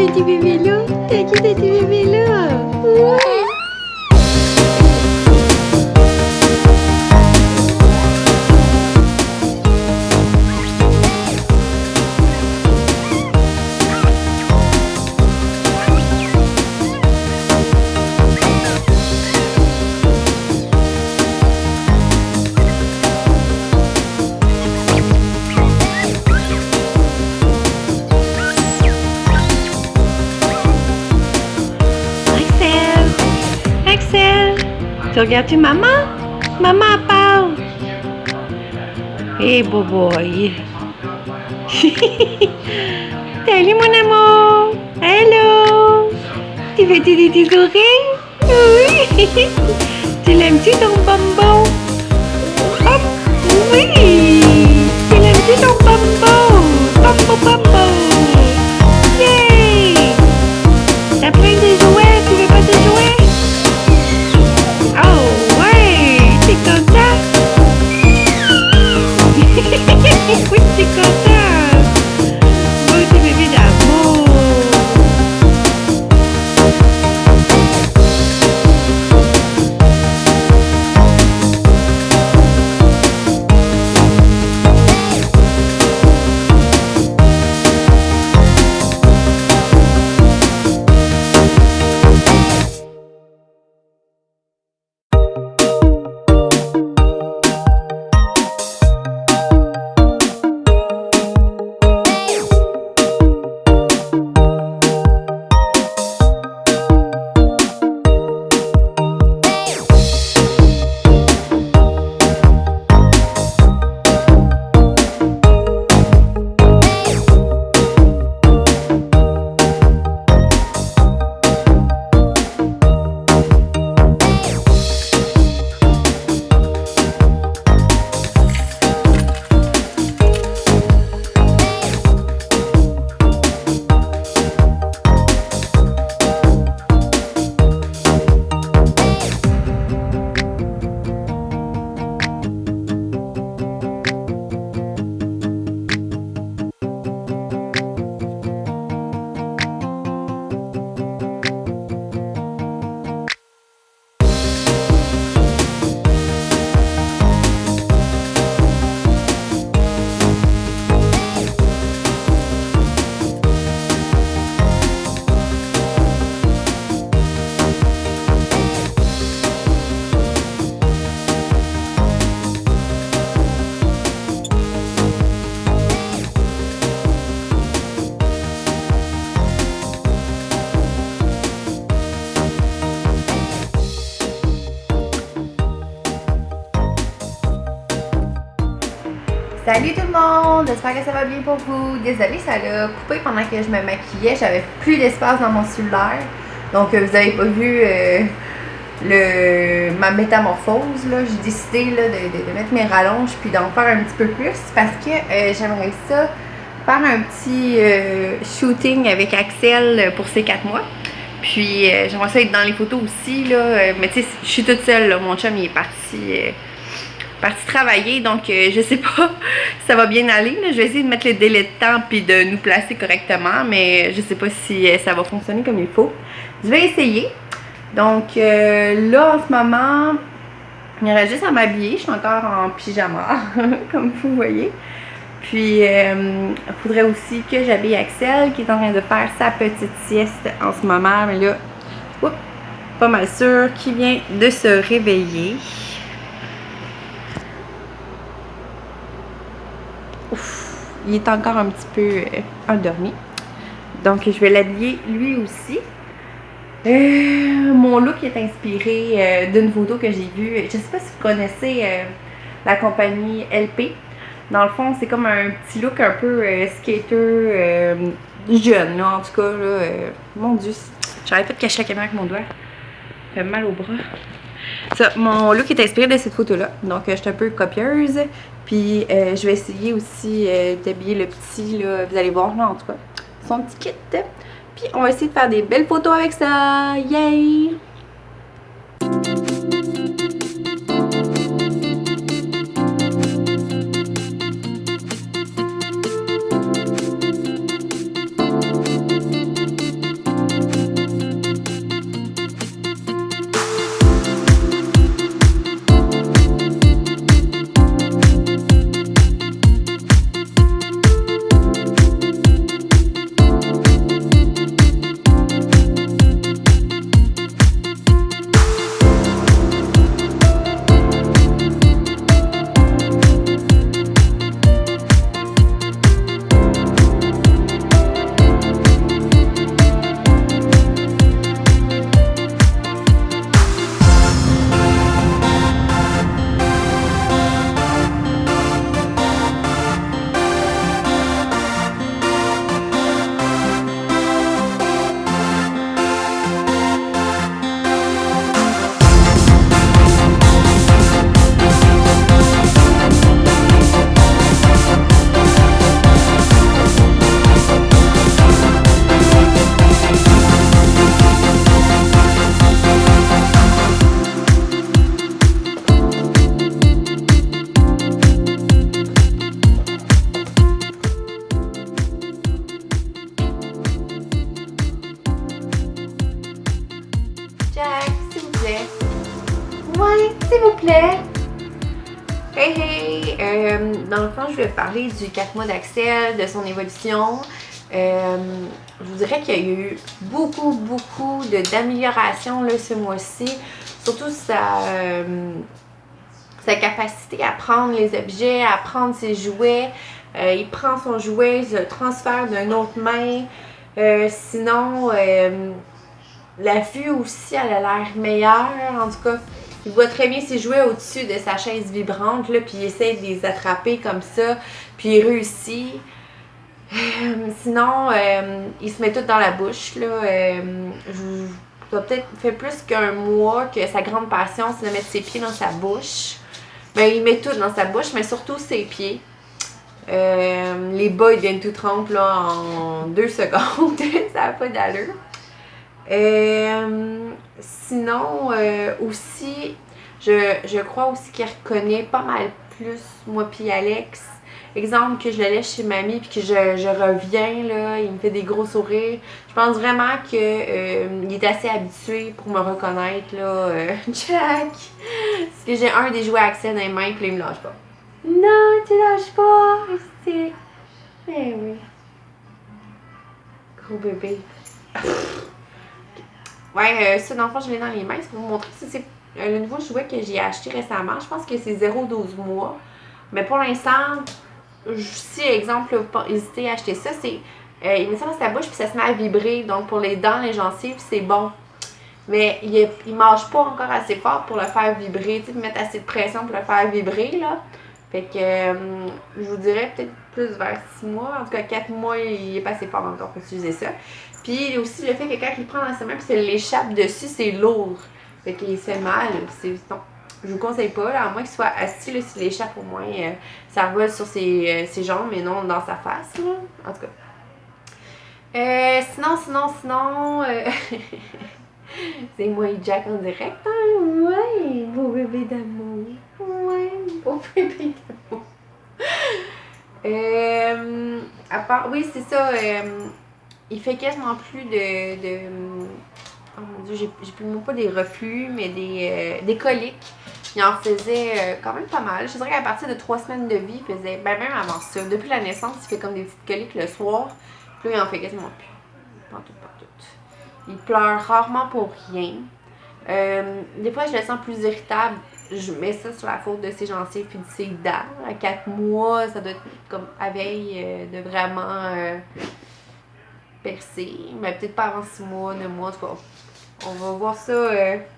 petit bébé là? T'as qui ce petit bébé là? Tu regardes-tu maman? Maman parle. Hey, boy. Salut mon amour. Hello. Tu fais-tu des petits sourires? Oui. Tu l'aimes-tu ton bonbon? Hop. Oui. Tu l'aimes-tu ton bonbon? Bonbon. Yay. T'as plein de jouets. Tu veux pas de jouets? Oh ouais, t'es content? Oui, t'es content. Oh, t'es bébé d'amour. Salut tout le monde, j'espère que ça va bien pour vous. Désolée, ça l'a coupé pendant que je me maquillais, j'avais plus d'espace dans mon cellulaire. Donc vous avez pas vu ma métamorphose, là. J'ai décidé là, de mettre mes rallonges puis d'en faire un petit peu plus parce que j'aimerais ça faire un petit shooting avec Axel pour ces 4 mois. Puis j'aimerais ça être dans les photos aussi, là. Mais tu sais, je suis toute seule, là. Mon chum il est parti travailler, donc je sais pas si ça va bien aller, là. Je vais essayer de mettre le délai de temps puis de nous placer correctement, mais je sais pas si ça va fonctionner comme il faut. Je vais essayer. Donc là en ce moment il y aurait juste à m'habiller, je suis encore en pyjama comme vous voyez. Puis il faudrait aussi que j'habille Axel qui est en train de faire sa petite sieste en ce moment, mais là pas mal sûr qu'il vient de se réveiller. Ouf, il est encore un petit peu endormi. Donc, je vais l'habiller lui aussi. Mon look est inspiré d'une photo que j'ai vue. Je ne sais pas si vous connaissez la compagnie LP. Dans le fond, c'est comme un petit look un peu skater jeune, là, en tout cas. Là, mon Dieu, j'arrête pas de cacher la caméra avec mon doigt. Ça fait mal au bras. Ça, mon look est inspiré de cette photo-là. Donc, je suis un peu copieuse. Puis, je vais essayer aussi d'habiller le petit, là. Vous allez voir, là, en tout cas, son petit kit. Puis, on va essayer de faire des belles photos avec ça. Yay! s'il vous plaît. Hey hey! Dans le fond, je vais parler du 4 mois d'Axel, de son évolution. Je vous dirais qu'il y a eu beaucoup d'améliorations ce mois-ci. Surtout sa capacité à prendre les objets, à prendre ses jouets. Il prend son jouet, il le transfère d'une autre main. Sinon, la vue aussi, elle a l'air meilleure. En tout cas, il voit très bien ses jouets au-dessus de sa chaise vibrante, là, puis il essaie de les attraper comme ça, puis il réussit. Sinon, il se met tout dans la bouche. Là. Ça a peut-être fait plus qu'un mois que sa grande passion, c'est de mettre ses pieds dans sa bouche. Ben, il met tout dans sa bouche, mais surtout ses pieds. Les bas, ils deviennent tout trempes là, en 2 secondes. Ça n'a pas d'allure. Sinon, aussi, je crois aussi qu'il reconnaît pas mal plus moi puis Alex. Exemple, que je le laisse chez mamie puis que je reviens, là, il me fait des gros sourires. Je pense vraiment qu'il est assez habitué pour me reconnaître, là. Jack! Parce que j'ai un des jouets Axel dans les mains puis il me lâche pas. Non, tu lâches pas! C'est... Mais oui. Gros bébé. Ouais, ça, dans le fond, je l'ai dans les mains. C'est pour vous montrer que c'est le nouveau jouet que j'ai acheté récemment. Je pense que c'est 0-12 mois. Mais pour l'instant, si, exemple, vous pas hésiter à acheter ça, c'est... il met ça dans sa bouche puis ça se met à vibrer. Donc, pour les dents, les gencives, c'est bon. Mais il mange pas encore assez fort pour le faire vibrer. Tu sais, mettre assez de pression pour le faire vibrer, là. Fait que, je vous dirais peut-être plus vers 6 mois. En tout cas, 4 mois, il est pas assez fort encore pour utiliser ça. Puis aussi, le fait que quand il prend dans ses mains puis ça l'échappe dessus, c'est lourd. Fait qu'il se fait mal. Non, je vous conseille pas, là, à moins qu'il soit assis, là, s'il échappe au moins, ça vole sur ses jambes, mais non dans sa face, là. En tout cas. Sinon, c'est moi et Jack en direct, hein? Ouais, beau bébé d'amour. Ouais, beau bébé d'amour. À part, oui, c'est ça. Il fait quasiment plus oh mon dieu, j'ai plus le mot, pas des reflux, mais des coliques. Il en faisait quand même pas mal. Je dirais qu'à partir de 3 semaines de vie, il faisait, ben même avant ça, depuis la naissance, il fait comme des petites coliques le soir. Puis là, il en fait quasiment plus. Pantoute. Il pleure rarement pour rien. Des fois, je le sens plus irritable. Je mets ça sur la faute de ses gencives et de ses dents. À 4 mois, ça doit être comme à veille de vraiment percer. Mais peut-être pas avant 6 mois, 9 mois, en tout cas. On va voir ça.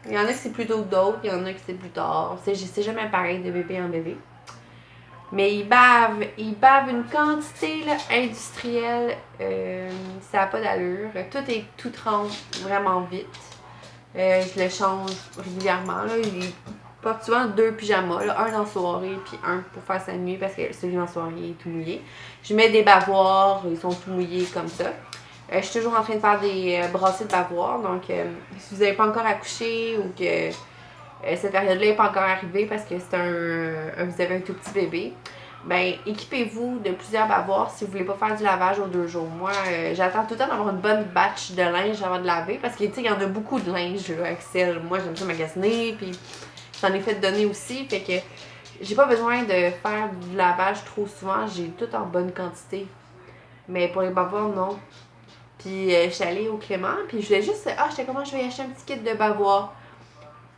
Il y en a que c'est plus tôt que d'autres, il y en a que c'est plus tard. C'est jamais pareil de bébé en bébé. Mais il bave une quantité là, industrielle. Ça n'a pas d'allure. Tout trempe vraiment vite. Je le change régulièrement. Là. Il porte souvent 2 pyjamas. Là. Un en soirée puis un pour faire sa nuit parce que celui en soirée est tout mouillé. Je mets des bavoirs. Ils sont tout mouillés comme ça. Je suis toujours en train de faire des brassées de bavoirs. Donc, si vous n'avez pas encore accouché ou que cette période-là n'est pas encore arrivée parce que c'est vous avez un tout petit bébé, ben équipez-vous de plusieurs bavoirs si vous voulez pas faire du lavage aux 2 jours. Moi, j'attends tout le temps d'avoir une bonne batch de linge avant de laver parce que, tu sais, il y en a beaucoup de linge, là, Axel. Moi, j'aime ça magasiner, puis j'en ai fait donner aussi, fait que j'ai pas besoin de faire du lavage trop souvent. J'ai tout en bonne quantité. Mais pour les bavoirs, non. Puis, je suis allée au Clément, puis je voulais juste... j'étais comment je vais acheter un petit kit de bavoirs.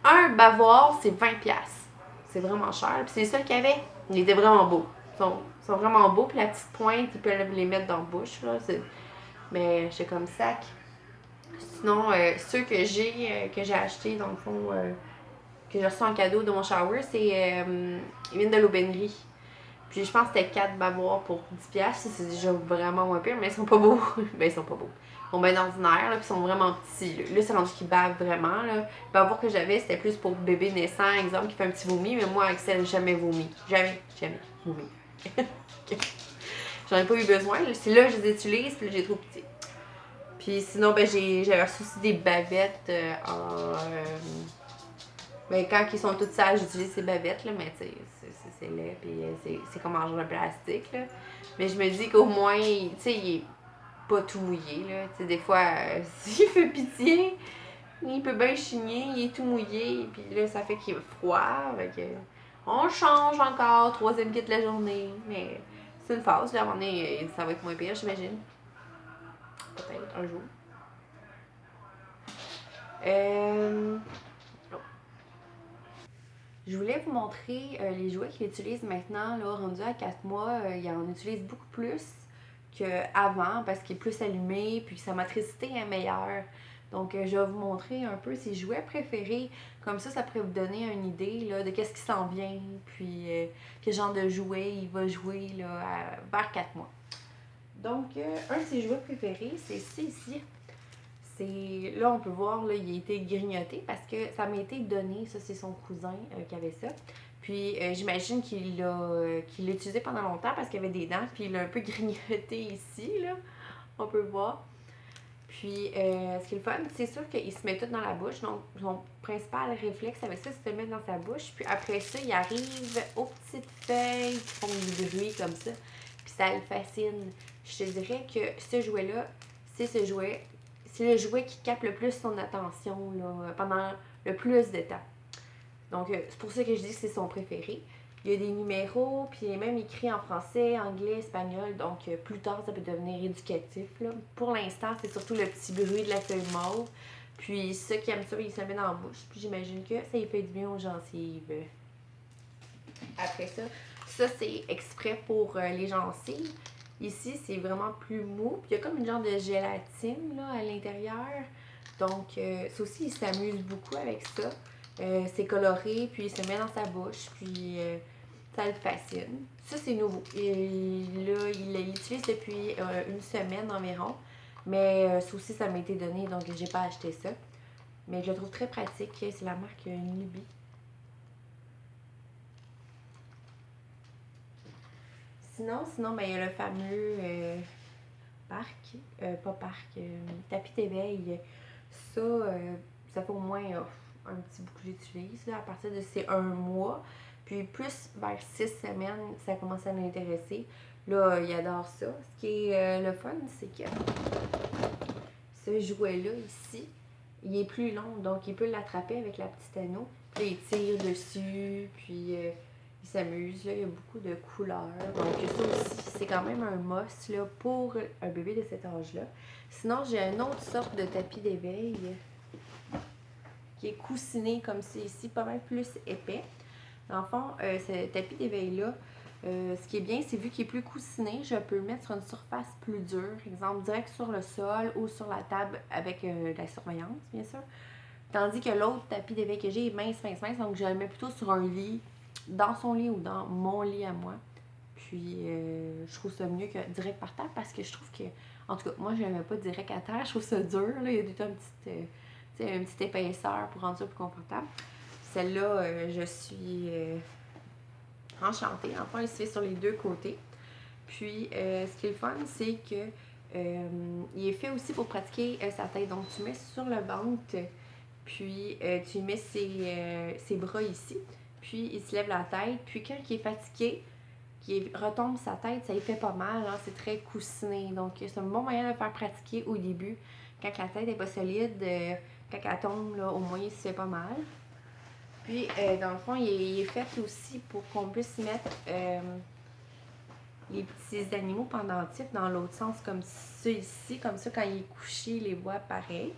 Un bavoir, c'est 20$. C'est vraiment cher. Puis c'est ça qu'il y avait. Il était vraiment beau. Ils sont vraiment beaux. Puis la petite pointe, ils peuvent les mettre dans la bouche. Là. Mais j'étais comme sac. Sinon, ceux que j'ai achetés, dans le fond, que j'ai reçu en cadeau de mon shower, c'est ils viennent de l'aubainerie. Puis je pense que c'était 4 bavoirs pour 10$. C'est déjà vraiment moins pire, mais ils sont pas beaux. Ben, ils sont pas beaux. Ils sont bien ordinaires, là, puis ils sont vraiment petits. Là, c'est rendu qu'ils bavent vraiment. Là. Le bavoir que j'avais, c'était plus pour bébé naissant, exemple, qui fait un petit vomi. Mais moi, Axel, jamais vomi. Jamais vomi. J'en ai pas eu besoin. C'est là que je les utilise, puis là, j'ai trop petit. Puis sinon, ben, j'avais reçu aussi des bavettes ben, quand ils sont toutes sales, j'utilise ces bavettes, là, mais tu sais, c'est laid, puis c'est comme manger un plastique, là. Mais je me dis qu'au moins, tu sais, il est pas tout mouillé, là. Tu sais, des fois, s'il fait pitié, Il peut bien chigner, il est tout mouillé, puis là, ça fait qu'il est froid. Fait que on change encore, troisième kit de la journée. Mais c'est une phase, là, à un moment donné, ça va être moins pire, j'imagine. Peut-être un jour. Euh, Je voulais vous montrer les jouets qu'il utilise maintenant, là, rendu à 4 mois. Il en utilise beaucoup plus qu'avant parce qu'il est plus allumé, puis sa motricité est meilleure. Donc, je vais vous montrer un peu ses jouets préférés. Comme ça pourrait vous donner une idée là, de qu'est-ce qui s'en vient, puis quel genre de jouet il va jouer là, vers 4 mois. Donc, un de ses jouets préférés, c'est ici. Là, on peut voir, là, il a été grignoté parce que ça m'a été donné. Ça, c'est son cousin qui avait ça. Puis, j'imagine qu'il l'a utilisé pendant longtemps parce qu'il avait des dents. Puis, il l'a un peu grignoté ici, là. On peut voir. Puis, ce qui est le fun, c'est sûr qu'il se met tout dans la bouche. Donc, son principal réflexe avec ça, c'est de le mettre dans sa bouche. Puis, après ça, il arrive aux petites feuilles qui font du bruit comme ça. Puis, ça le fascine. Je te dirais que ce jouet-là, c'est le jouet qui capte le plus son attention là, pendant le plus de temps. Donc, c'est pour ça que je dis que c'est son préféré. Il y a des numéros, puis il est même écrit en français, anglais, espagnol. Donc, plus tard, ça peut devenir éducatif. Là. Pour l'instant, c'est surtout le petit bruit de la feuille mauve. Puis, ceux qui aiment ça, ils se le mettent dans la bouche. Puis, j'imagine que ça lui fait du bien aux gencives. Après ça, c'est exprès pour les gencives. Ici, c'est vraiment plus mou. Puis il y a comme une genre de gélatine là, à l'intérieur. Donc, ça aussi, il s'amuse beaucoup avec ça. C'est coloré, puis il se met dans sa bouche, puis ça le fascine. Ça, c'est nouveau. Et là, il l'utilise depuis une semaine environ. Mais ça aussi, ça m'a été donné, donc j'ai pas acheté ça. Mais je le trouve très pratique. C'est la marque Nubie. Sinon ben, il y a le fameux tapis d'éveil. Ça fait au moins un petit bout que j'utilise. À partir de ces 1 mois. Puis plus vers 6 semaines, ça commence à l'intéresser. Là, il adore ça. Ce qui est le fun, c'est que ce jouet-là ici, il est plus long. Donc, il peut l'attraper avec la petite anneau. Puis il tire dessus. Puis il s'amuse. Là, il y a beaucoup de couleurs. Donc, ça aussi, c'est quand même un must là, pour un bébé de cet âge-là. Sinon, j'ai une autre sorte de tapis d'éveil qui est coussiné comme c'est ici, pas mal plus épais. Dans le fond, ce tapis d'éveil-là, ce qui est bien, c'est vu qu'il est plus coussiné, je peux le mettre sur une surface plus dure, exemple direct sur le sol ou sur la table avec la surveillance, bien sûr. Tandis que l'autre tapis d'éveil que j'ai est mince, donc je le mets plutôt sur un lit, dans son lit ou dans mon lit à moi. Puis, je trouve ça mieux que direct par terre parce que je trouve que, en tout cas, moi, je ne le mets pas direct à terre, je trouve ça dur. Là. Il y a tout une petite épaisseur pour rendre ça plus confortable. Celle-là, je suis enchantée. Enfin, il se fait sur les deux côtés. Puis, ce qui est le fun, c'est que il est fait aussi pour pratiquer sa tête. Donc, tu mets sur le ventre, puis tu mets ses bras ici. Puis, il se lève la tête. Puis, quand il est fatigué, qui retombe sa tête, ça lui fait pas mal. Hein? C'est très coussiné. Donc, c'est un bon moyen de le faire pratiquer au début. Quand la tête n'est pas solide, quand elle tombe, là, au moins, il se fait pas mal. Puis, dans le fond, il est fait aussi pour qu'on puisse mettre les petits animaux pendentifs dans l'autre sens, comme ça ici. Comme ça, quand il est couché, il les voit pareil.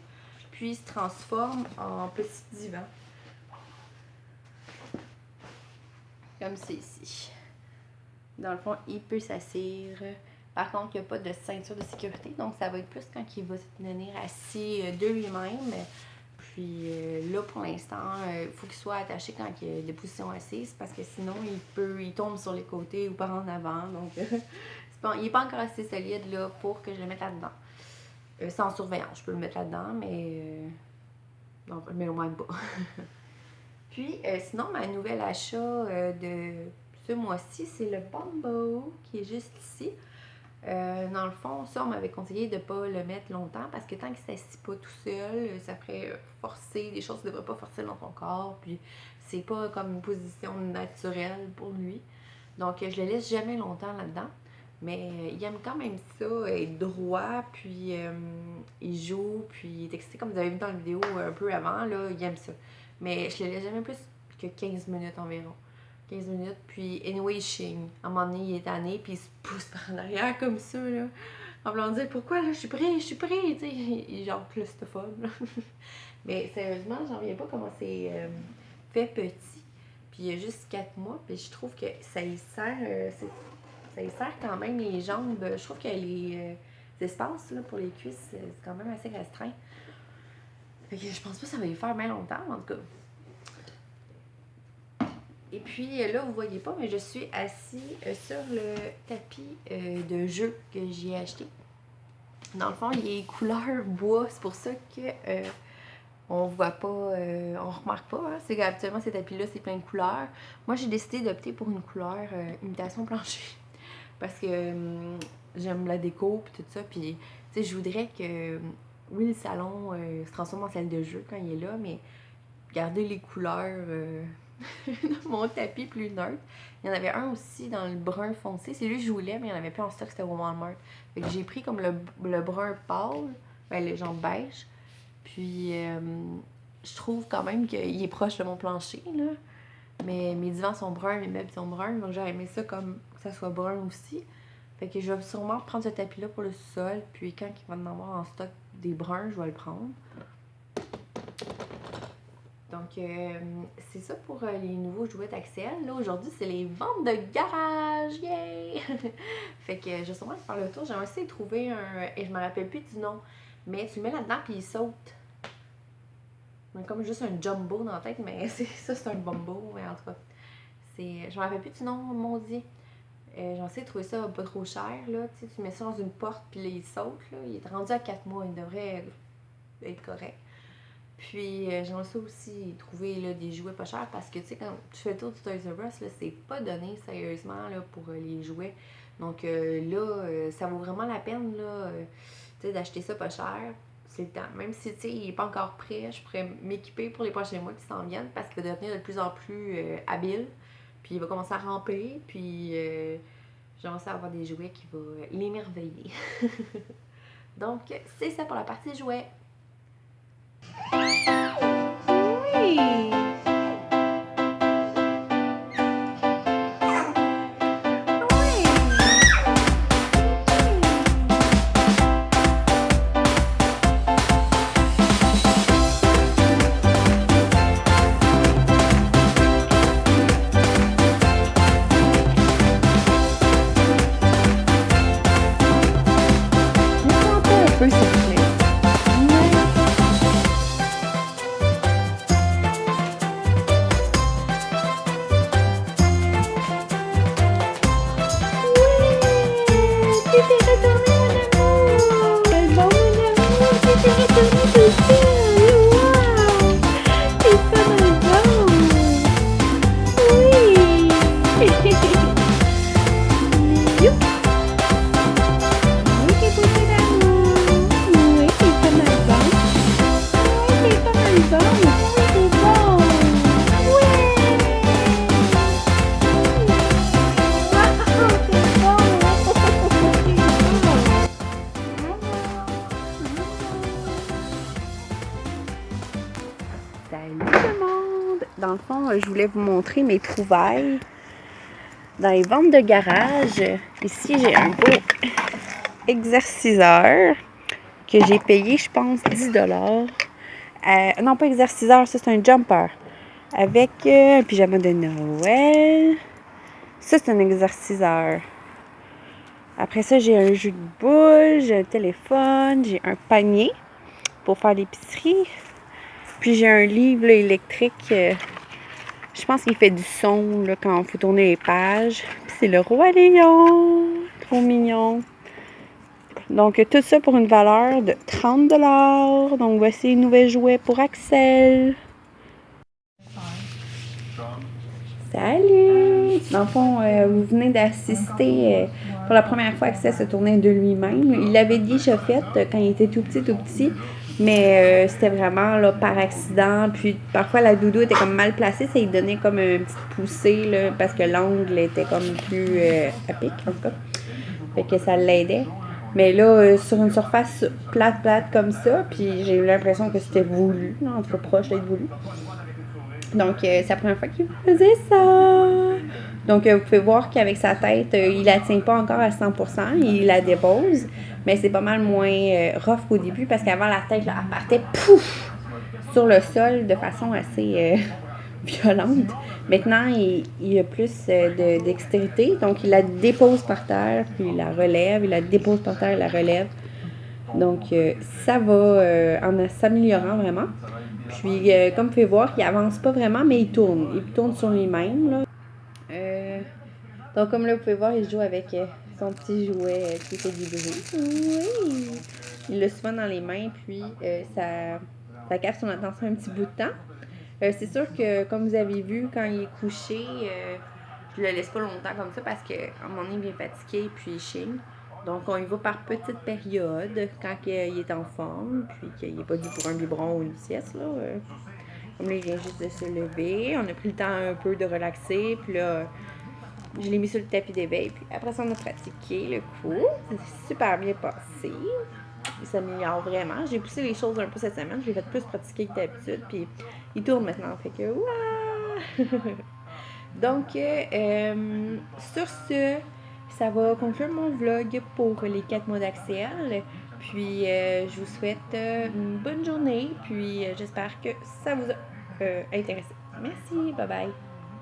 Puis, il se transforme en petit divan. Comme c'est ici. Dans le fond, il peut s'asseoir. Par contre, il n'y a pas de ceinture de sécurité. Donc, ça va être plus quand il va se tenir assis de lui-même. Puis là, pour l'instant, il faut qu'il soit attaché quand il y a des positions assises parce que sinon, il tombe sur les côtés ou par en avant. Donc, il n'est pas encore assez solide là, pour que je le mette là-dedans. Sans surveillance, je peux le mettre là-dedans, mais non, je ne le mets même pas. Puis, sinon, ma nouvelle achat de ce mois-ci, c'est le Bumbo qui est juste ici. Dans le fond, ça, on m'avait conseillé de ne pas le mettre longtemps parce que tant qu'il ne s'assit pas tout seul, ça ferait forcer des choses qui ne devraient pas forcer dans ton corps. Puis, c'est pas comme une position naturelle pour lui. Donc, je le laisse jamais longtemps là-dedans. Mais il aime quand même ça, être droit, puis il joue, puis il est excité, comme vous avez vu dans la vidéo un peu avant, là, il aime ça. Mais je le laisse jamais plus que 15 minutes environ. 15 minutes, puis anyway, il chigne. À un moment donné, il est tanné, puis il se pousse par en arrière comme ça, là. En voulant dire, pourquoi, là, je suis prêt, tu sais. Il est genre claustrophobe, là. Mais sérieusement, j'en reviens pas comment c'est fait petit. Puis il y a juste 4 mois, puis je trouve que ça y sert, ça y sert quand même les jambes. Je trouve que les espaces là, pour les cuisses, c'est quand même assez restreint. Fait que je pense pas que ça va y faire bien longtemps, en tout cas. Et puis là, vous voyez pas, mais je suis assis sur le tapis de jeu que j'ai acheté. Dans le fond, il est couleur bois, c'est pour ça que on voit pas, on remarque pas. Hein? C'est qu'habituellement, ces tapis-là, c'est plein de couleurs. Moi, j'ai décidé d'opter pour une couleur imitation plancher. Parce que j'aime la déco puis tout ça. Puis, tu sais, je voudrais que, oui, le salon se transforme en salle de jeu quand il est là, mais garder les couleurs de mon tapis plus neutre. Il y en avait un aussi dans le brun foncé. C'est lui que je voulais, mais il n'y en avait plus en stock, c'était au Walmart. Fait que j'ai pris comme le brun pâle, ben, les jambes beige. Puis, je trouve quand même qu'il est proche de mon plancher, là. Mais mes divans sont bruns, mes meubles sont bruns. Donc, j'ai aimé ça comme que ça soit brun aussi. Fait que je vais sûrement prendre ce tapis-là pour le sol. Puis, quand il va en avoir en stock des bruns, je vais le prendre. Donc, c'est ça pour les nouveaux jouets d'Axel. Là, aujourd'hui, c'est les ventes de garage. Yay! Fait que je vais sûrement faire le tour. J'ai essayé de trouver un... Et je me rappelle plus du nom. Mais tu le mets là-dedans, puis il saute. Comme juste un jumbo dans la tête, mais ça, c'est un bumbo. Mais en tout cas, je me rappelle plus du nom, maudit. J'ai essayé de trouver ça pas trop cher. Là. Tu mets ça dans une porte, puis là, il saute. Là. Il est rendu à 4 mois. Il devrait être correct. Puis, j'aimerais ça aussi trouver là, des jouets pas chers parce que, tu sais, quand tu fais le tour du Toys R Us, là, c'est pas donné sérieusement là, pour les jouets. Donc, là, ça vaut vraiment la peine là, tu sais, d'acheter ça pas cher. C'est le temps. Même si, tu sais, il n'est pas encore prêt, je pourrais m'équiper pour les prochains mois qui s'en viennent parce qu'il va devenir de plus en plus habile. Puis, il va commencer à ramper. Puis, j'aimerais ça avoir des jouets qui vont l'émerveiller. Donc, c'est ça pour la partie jouets. Oui! Dans le fond, je voulais vous montrer mes trouvailles dans les ventes de garage. Ici, j'ai un beau exerciceur que j'ai payé, je pense, 10 $. Non, pas exerciceur, ça c'est un jumper. Avec un pyjama de Noël. Ça, c'est un exerciceur. Après ça, j'ai un jus de boule, j'ai un téléphone, j'ai un panier pour faire l'épicerie. Puis j'ai un livre là, électrique, je pense qu'il fait du son là, quand il faut tourner les pages. Puis c'est le Roi Lion, trop mignon. Donc tout ça pour une valeur de 30 $. Donc voici les nouveaux jouets pour Axel. Salut! Dans le fond, vous venez d'assister pour la première fois Axel se tournait de lui-même. Il l'avait déjà fait quand il était tout petit. Mais c'était vraiment là, par accident. Puis parfois la doudou était comme mal placée. Ça lui donnait comme une petite poussée là, parce que l'angle était comme plus à pic en tout cas. Fait que ça l'aidait. Mais là, sur une surface plate comme ça, puis j'ai eu l'impression que c'était voulu, en tout cas proche d'être voulu. Donc, c'est la première fois qu'il faisait ça. Donc, vous pouvez voir qu'avec sa tête, il la tient pas encore à 100%, il la dépose, mais c'est pas mal moins rough qu'au début parce qu'avant, la tête, là, elle partait pouf sur le sol de façon assez violente. Maintenant, il a plus de dextérité, donc il la dépose par terre, puis il la relève, il la dépose par terre, il la relève. Donc, ça va en s'améliorant vraiment. Puis, comme vous pouvez voir, il avance pas vraiment, mais il tourne. Il tourne sur lui-même. Là. Donc, comme là, vous pouvez voir, il joue avec son petit jouet qui fait du bruit. Oui! Il l'a souvent dans les mains, puis ça capte son attention un petit bout de temps. C'est sûr que, comme vous avez vu, quand il est couché, je le laisse pas longtemps comme ça parce qu'à un moment donné, il est bien fatigué, puis il chigne. Donc, on y va par petites périodes quand il est en forme, puis qu'il n'est pas dû pour un biberon ou une sieste. Là. Comme là, il vient juste de se lever. On a pris le temps un peu de relaxer, puis là, je l'ai mis sur le tapis d'éveil. Puis après ça, on a pratiqué le coup. C'est super bien passé. Il s'améliore vraiment. J'ai poussé les choses un peu cette semaine. Je l'ai fait plus pratiquer que d'habitude. Puis il tourne maintenant. Fait que, waouh! Donc, sur ce, ça va conclure mon vlog pour les 4 mois d'Axel. Puis, je vous souhaite une bonne journée. Puis, j'espère que ça vous a intéressé. Merci. Bye bye.